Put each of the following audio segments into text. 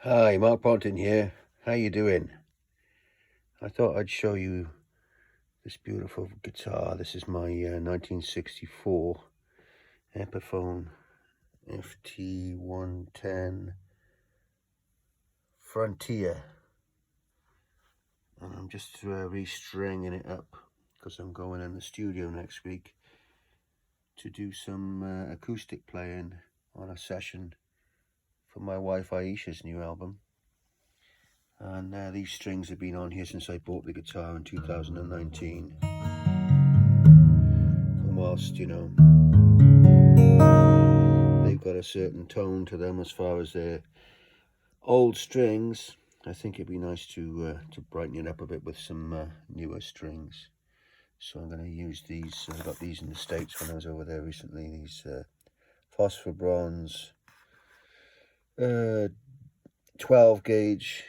Hi, Mark Pontin here. How you doing? I thought I'd show you this beautiful guitar. This is my 1964 Epiphone FT110 Frontier. And I'm just restringing it up because I'm going in the studio next week to do some acoustic playing on a session for my wife Aisha's new album. And these strings have been on here since I bought the guitar in 2019. And whilst, they've got a certain tone to them as far as their old strings, I think it'd be nice to brighten it up a bit with some newer strings. So I'm going to use these. I got these in the States when I was over there recently. These phosphor bronze 12 gauge.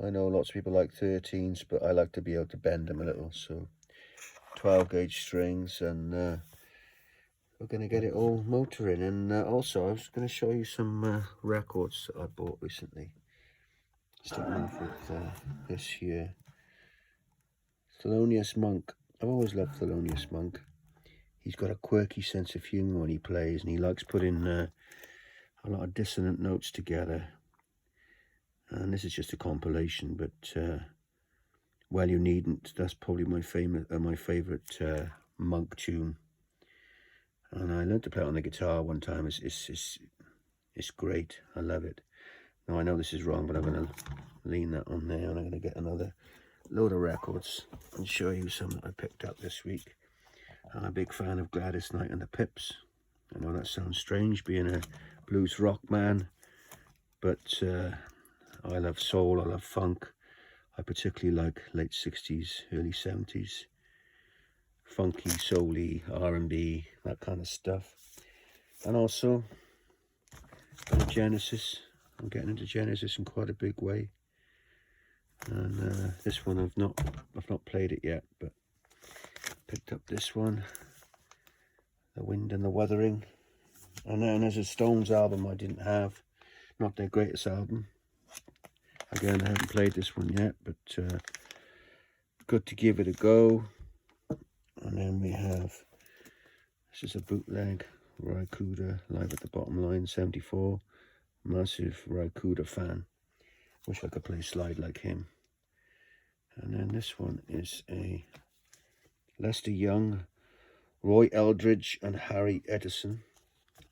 I know lots of people like 13s, but I like to be able to bend them a little. So 12 gauge strings, and we're going to get it all motoring. And also I was going to show you some records that I bought recently. Starting off with this here, Thelonious Monk. I've always loved Thelonious Monk. He's got a quirky sense of humour when he plays, and he likes putting a lot of dissonant notes together. And this is just a compilation, but Well You Needn't, that's probably my favourite Monk tune. And I learned to play it on the guitar one time. It's great. I love it. Now I know this is wrong, but I'm going to lean that on there, and I'm going to get another load of records and show you some that I picked up this week. I'm a big fan of Gladys Knight and the Pips. I know that sounds strange being a blues rock man, but I love soul, I love funk. I particularly like late 60s, early 70s, funky, soul-y, R&B, that kind of stuff. And also, Genesis. I'm getting into Genesis in quite a big way. And this one I've not played it yet, but picked up this one, The Wind and the Wuthering. And then there's a Stones album I didn't have, not their greatest album. Again, I haven't played this one yet, but good to give it a go. And then we have, this is a bootleg, Ry Cooder, Live at the Bottom Line, 74. Massive Ry Cooder fan. Wish I could play slide like him. And then this one is a Lester Young, Roy Eldridge and Harry Edison.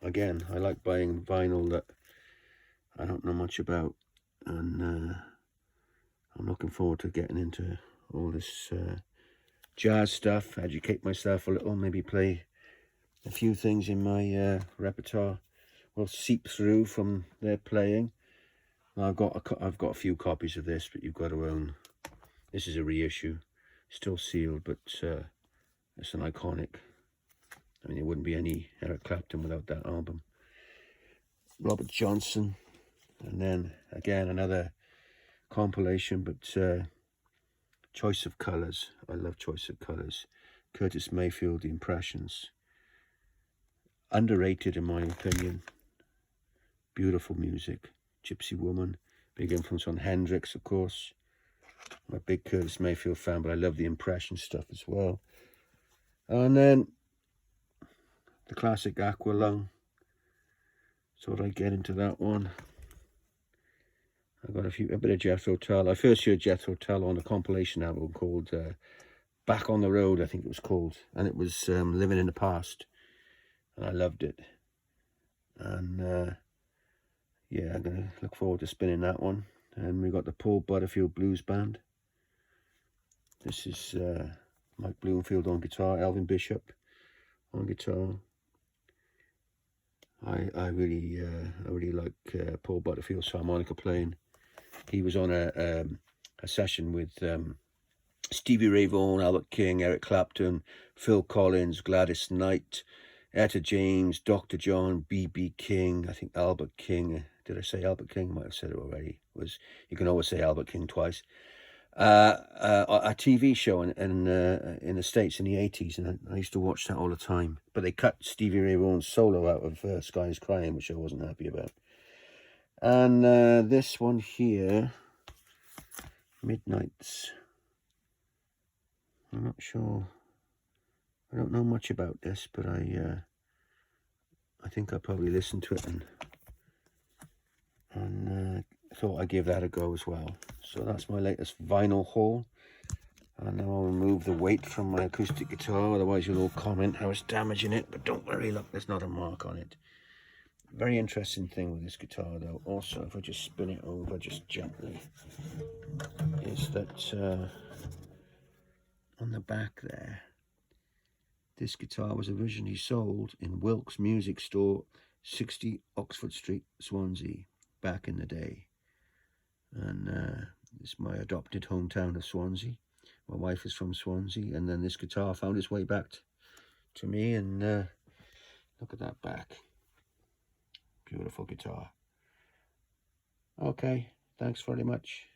Again, I like buying vinyl that I don't know much about, and I'm looking forward to getting into all this jazz stuff, educate myself a little, maybe play a few things in my repertoire will seep through from their playing. I've got a few copies of this, but you've got to own. This is a reissue, still sealed, but it's an iconic. I mean, there wouldn't be any Eric Clapton without that album. Robert Johnson, and then again another compilation, but Choice of Colours. I love Choice of Colours. Curtis Mayfield, The Impressions. Underrated in my opinion. Beautiful music. Gypsy Woman, big influence on Hendrix, of course. I'm a big Curtis Mayfield fan, but I love the Impression stuff as well. And then the classic Aqualung. Thought I'd get into that one. I got a bit of Jethro Tull. I first heard Jethro Tull on a compilation album called Back on the Road, I think it was called, and it was Living in the Past, and I loved it. And yeah, I'm gonna look forward to spinning that one. And we got the Paul Butterfield Blues Band. This is Mike Bloomfield on guitar, Elvin Bishop on guitar. I really like Paul Butterfield's harmonica playing. He was on a session with Stevie Ray Vaughan, Albert King, Eric Clapton, Phil Collins, Gladys Knight, Etta James, Dr. John, B.B. King, I think Albert King. Did I say Albert King? I might have said it already. You can always say Albert King twice. A TV show in the States in the 80s, and I used to watch that all the time. But they cut Stevie Ray Vaughan's solo out of Sky is Crying, which I wasn't happy about. And this one here, Midnights. I'm not sure. I don't know much about this, but I think I'll probably listen to it and thought I'd give that a go as well. So that's my latest vinyl haul. And now I'll remove the weight from my acoustic guitar, otherwise you'll all comment how it's damaging it, but don't worry, look, there's not a mark on it. Very interesting thing with this guitar though, also, if I just spin it over just gently, is that on the back there, this guitar was originally sold in Wilkes Music Store, 60 Oxford Street, Swansea, back in the day. And it's my adopted hometown of Swansea. My wife is from Swansea, and then this guitar found its way back to me, and look at that back. Beautiful guitar. Okay, thanks very much.